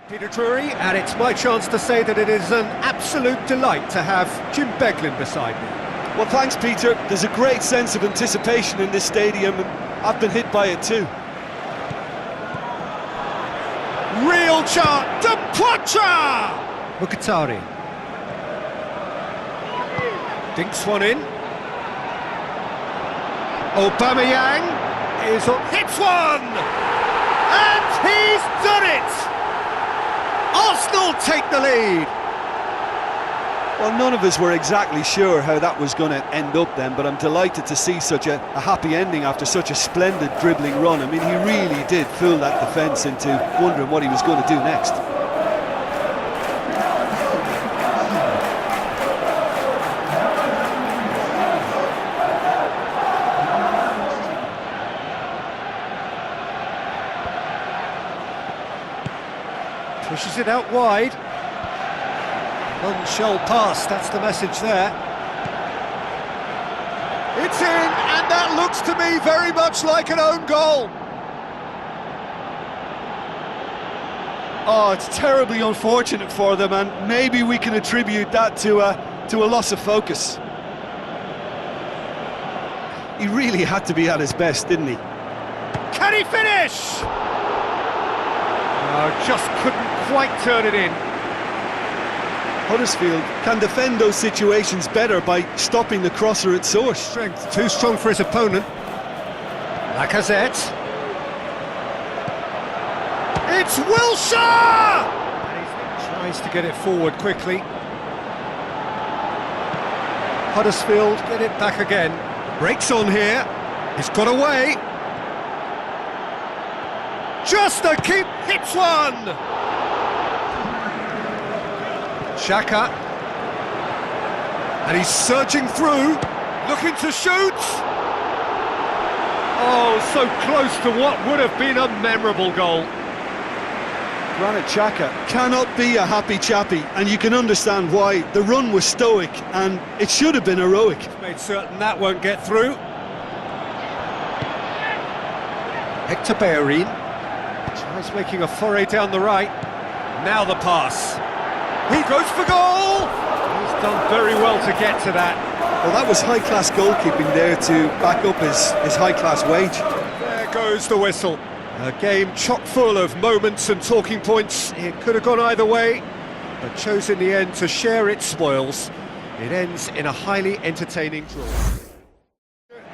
Peter Drury, and it's my chance to say that it is an absolute delight to have Jim Beglin beside me. Well, thanks, Peter. There's a great sense of anticipation in this stadium, and I've been hit by it too. Real chart, De Poitre! Mkhitaryan dinks one in. Aubameyang hits one! And he's done it! Arsenal take the lead! Well, none of us were exactly sure how that was going to end up then, but I'm delighted to see such a happy ending after such a splendid dribbling run. I mean, he really did fool that defence into wondering what he was going to do next. Pushes it out wide. None shall pass, that's the message there. It's in, and that looks to me very much like an own goal. Oh, it's terribly unfortunate for them, and maybe we can attribute that to a loss of focus. He really had to be at his best, didn't he? Can he finish? Oh, just couldn't quite turn it in. Huddersfield can defend those situations better by stopping the crosser at source. Strength too strong for his opponent. Lacazette. It's Wilshere! And he tries to get it forward quickly. Huddersfield get it back again. Breaks on here. He's got away. Just a keep, hits one! Xhaka, and he's surging through, looking to shoot. Oh, so close to what would have been a memorable goal. Granit Xhaka cannot be a happy chappy, and you can understand why. The run was stoic, and it should have been heroic. He's made certain that won't get through. Hector Bellerin tries making a foray down the right. Now the pass. He goes for goal! He's done very well to get to that. Well, that was high-class goalkeeping there to back up his high-class wage. There goes the whistle. A game chock full of moments and talking points. It could have gone either way, but chose in the end to share its spoils. It ends in a highly entertaining draw.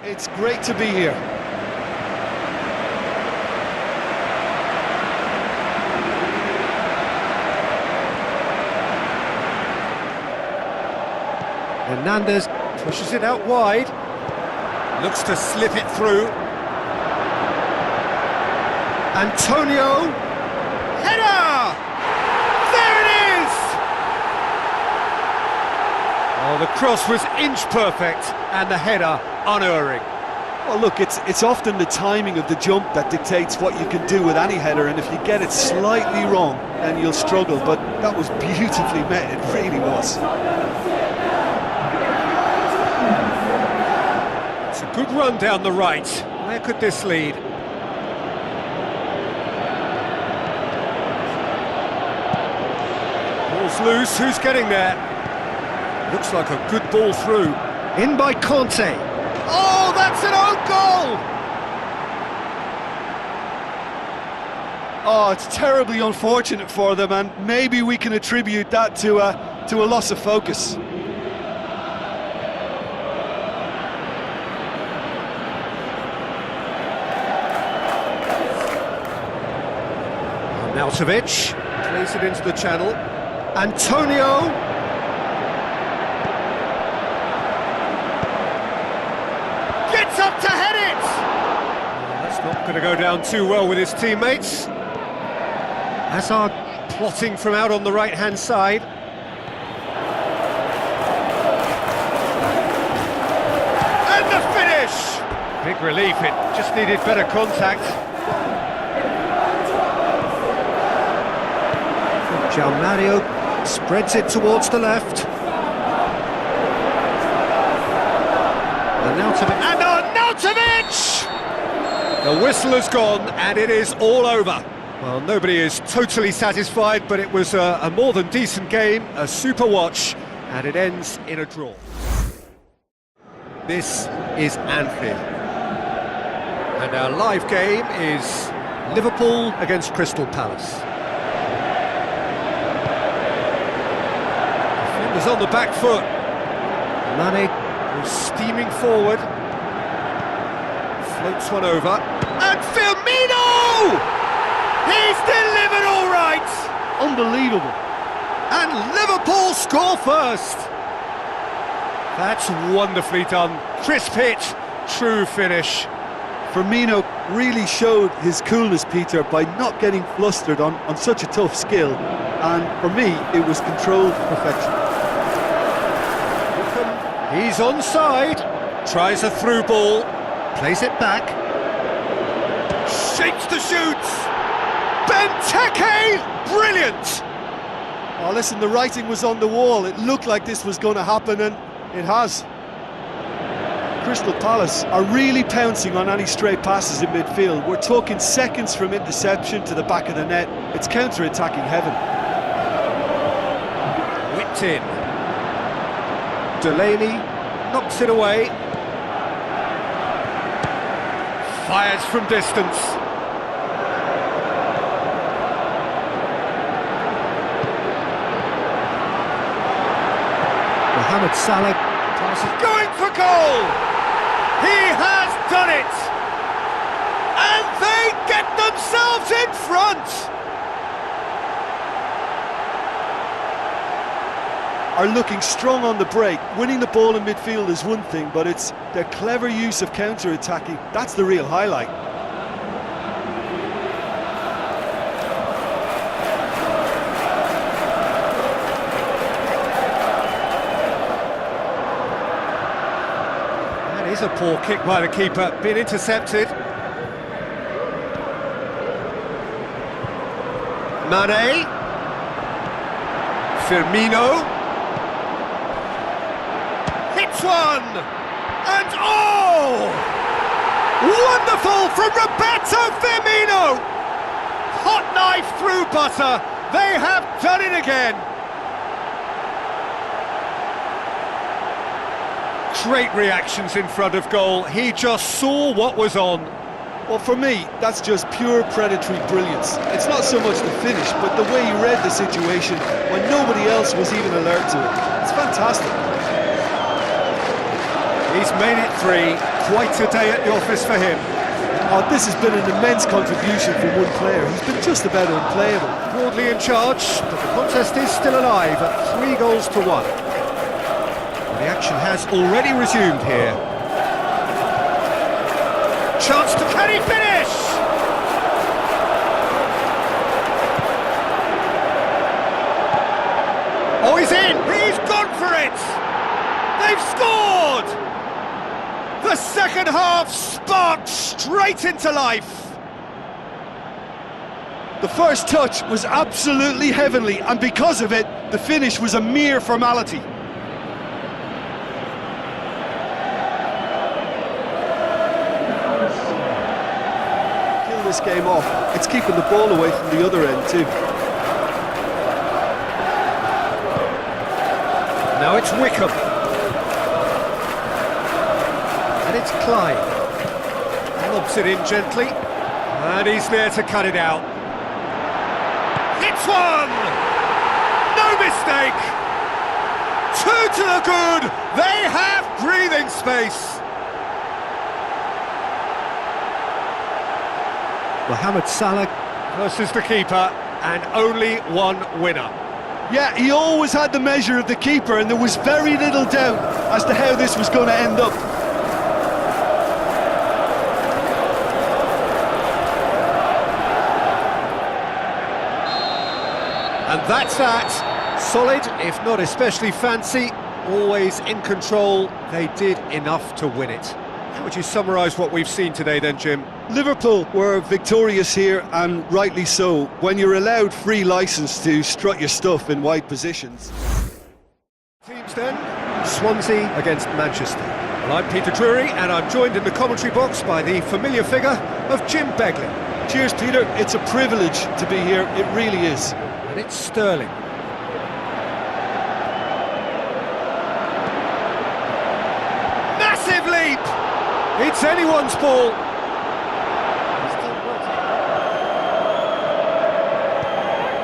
It's great to be here. Hernandez pushes it out wide, looks to slip it through. Antonio, header! There it is! Oh, the cross was inch perfect and the header unerring. Well, look, it's often the timing of the jump that dictates what you can do with any header, and if you get it slightly wrong, then you'll struggle, but that was beautifully met, it really was. Good run down the right. Where could this lead? Ball's loose, who's getting there? Looks like a good ball through. In by Conte. Oh, that's an own goal! Oh, it's terribly unfortunate for them, and maybe we can attribute that to a loss of focus. Nautovic plays it into the channel. Antonio. Gets up to head it! That's not going to go down too well with his teammates. Hazard plotting from out on the right-hand side. And the finish! Big relief, it just needed better contact. João Mario spreads it towards the left. Arnautovic! The whistle has gone and it is all over. Well, nobody is totally satisfied, but it was a more than decent game, a super watch, and it ends in a draw. This is Anfield. And our live game is Liverpool against Crystal Palace. Defenders on the back foot. Mane was steaming forward. Floats one over. And Firmino! He's delivered all right! Unbelievable. And Liverpool score first. That's wonderfully done. Crisp hit, true finish. Firmino really showed his coolness, Peter, by not getting flustered on such a tough skill. And for me, it was controlled perfection. He's onside. Tries a through ball. Plays it back. Shapes to shoot. Benteke! Brilliant! Oh, listen, the writing was on the wall. It looked like this was going to happen, and it has. Crystal Palace are really pouncing on any stray passes in midfield. We're talking seconds from interception to the back of the net. It's counter-attacking heaven. Whipped in. Delaney knocks it away. Fires from distance. Mohamed Salah passes, going for goal! He has done it! And they get themselves in front! Are looking strong on the break. Winning the ball in midfield is one thing, but it's their clever use of counter-attacking. That's the real highlight. That is a poor kick by the keeper, been intercepted. Mane. Firmino. Hits one! And oh! Wonderful from Roberto Firmino! Hot knife through butter. They have done it again. Great reactions in front of goal. He just saw what was on. Well, for me, that's just pure predatory brilliance. It's not so much the finish, but the way he read the situation when nobody else was even alert to it. It's fantastic. He's made it three. Quite a day at the office for him. Oh, this has been an immense contribution from one player. He's been just about unplayable. Broadly in charge, but the contest is still alive at 3-1. The action has already resumed here. Chance to, can he finish? Oh, he's in! He's gone for it! They've scored! The second half sparked straight into life. The first touch was absolutely heavenly, and because of it, the finish was a mere formality. Kill this game off. It's keeping the ball away from the other end too. Now it's Wickham. And it's Clyde. Lobs it in gently. And he's there to cut it out. Hits one! No mistake! Two to the good! They have breathing space! Mohamed Salah versus the keeper, and only one winner. Yeah, he always had the measure of the keeper, and there was very little doubt as to how this was going to end up. And that's that. Solid, if not especially fancy, always in control. They did enough to win it. How would you summarise what we've seen today then, Jim? Liverpool were victorious here, and rightly so, when you're allowed free licence to strut your stuff in wide positions. Teams then, Swansea against Manchester. Well, I'm Peter Drury, and I'm joined in the commentary box by the familiar figure of Jim Begley. Cheers, Peter. It's a privilege to be here. It really is. And it's Sterling. Massive leap! It's anyone's ball.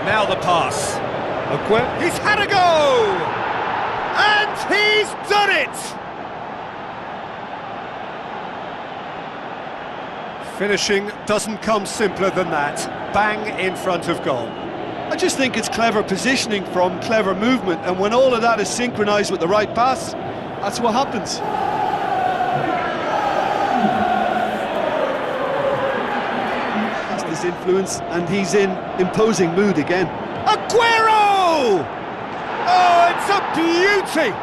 Now the pass. He's had a go! And he's done it! Finishing doesn't come simpler than that. Bang in front of goal. I just think it's clever positioning from clever movement, and when all of that is synchronised with the right pass, that's what happens. That's his influence, and he's in imposing mood again. Aguero! Oh, it's a beauty!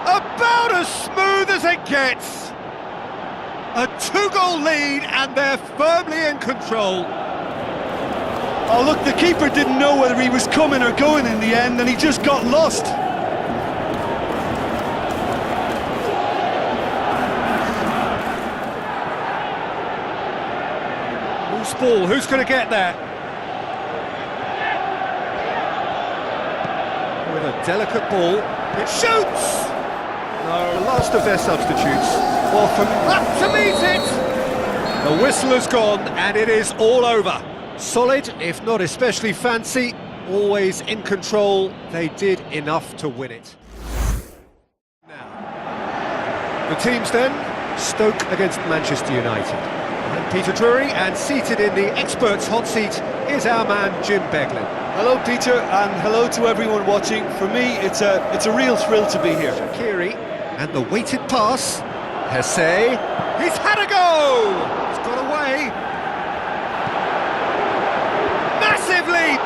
About as smooth as it gets! A two-goal lead, and they're firmly in control. Oh, look, the keeper didn't know whether he was coming or going in the end, and he just got lost. Loose ball, who's going to get there? With a delicate ball, it shoots! No, the last of their substitutes. Well, from up to meet it! The whistle has gone, and it is all over. Solid, if not especially fancy, always in control. They did enough to win it. Now, the teams then, Stoke against Manchester United. I'm Peter Drury, and seated in the experts' hot seat is our man Jim Beglin. Hello, Peter, and hello to everyone watching. For me, it's a real thrill to be here. Shaqiri, and the weighted pass. Hesse, he's had a go! It's got away. Massive leap!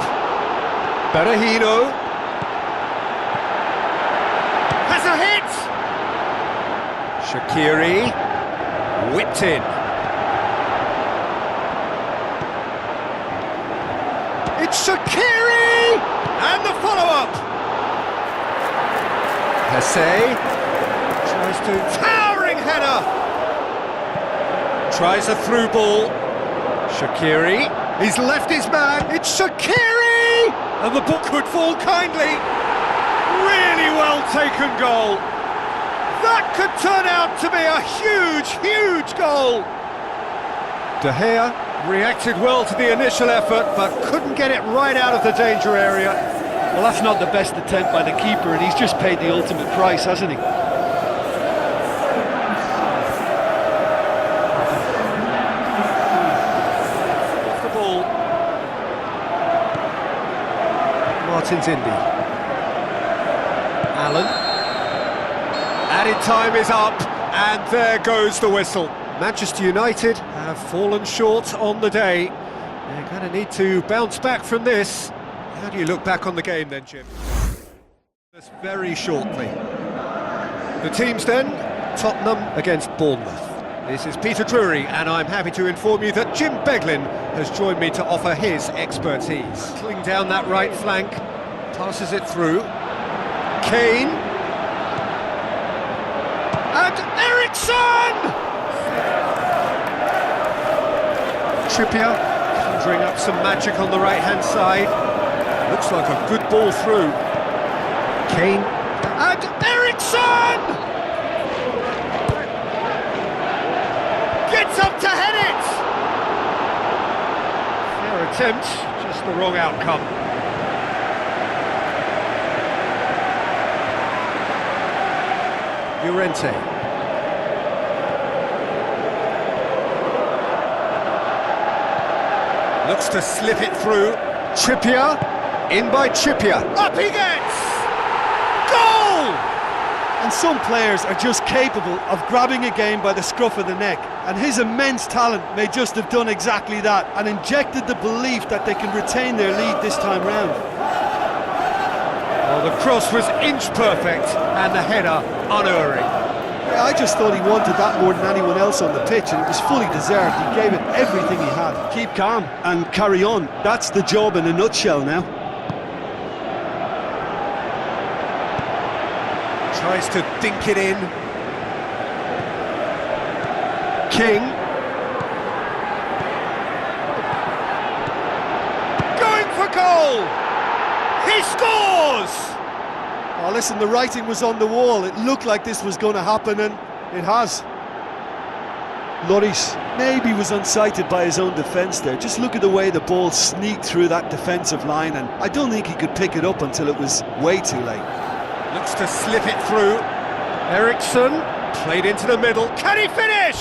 Berahino has a hit! Shaqiri whipped in. It's Shaqiri! And the follow-up! Hesse tries to... Towering header! Tries a through ball. Shaqiri, he's left his man, it's Shaqiri! And the ball could fall kindly. Really well taken goal. That could turn out to be a huge, huge goal. De Gea reacted well to the initial effort, but couldn't get it right out of the danger area. Well, that's not the best attempt by the keeper, and he's just paid the ultimate price, hasn't he? Martin's Indy. Allen. Added time is up, and there goes the whistle. Manchester United have fallen short on the day. They're going to need to bounce back from this. How do you look back on the game then, Jim? Just very shortly. The teams then, Tottenham against Bournemouth. This is Peter Drury, and I'm happy to inform you that Jim Beglin has joined me to offer his expertise. Cling down that right flank, passes it through. Kane. And Eriksson! Trippier, conjuring up some magic on the right-hand side. Looks like a good ball through. Kane. And Eriksson! Gets up to head it! Fair attempt, just the wrong outcome. Llorente. Looks to slip it through. Trippier, in by Trippier. Up he gets! Goal! And some players are just capable of grabbing a game by the scruff of the neck, and his immense talent may just have done exactly that and injected the belief that they can retain their lead this time round. Well, the cross was inch perfect and the header unerring. Yeah, I just thought he wanted that more than anyone else on the pitch, and it was fully deserved. He gave it everything he had. Keep calm and carry on. That's the job in a nutshell now. Tries to dink it in. King. goal! He scores! Oh, listen, the writing was on the wall. It looked like this was going to happen, and it has. Lloris maybe was unsighted by his own defence there. Just look at the way the ball sneaked through that defensive line, and I don't think he could pick it up until it was way too late. Looks to slip it through. Eriksson played into the middle. Can he finish?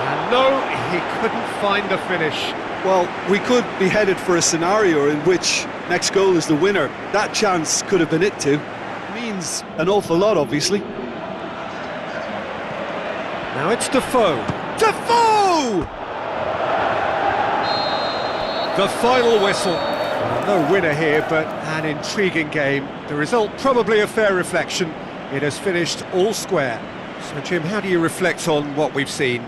And no, he couldn't find the finish. Well, we could be headed for a scenario in which next goal is the winner. That chance could have been it too. Means an awful lot, obviously. Now it's Defoe. Defoe! The final whistle. Well, no winner here, but an intriguing game. The result probably a fair reflection. It has finished all square. So, Jim, how do you reflect on what we've seen?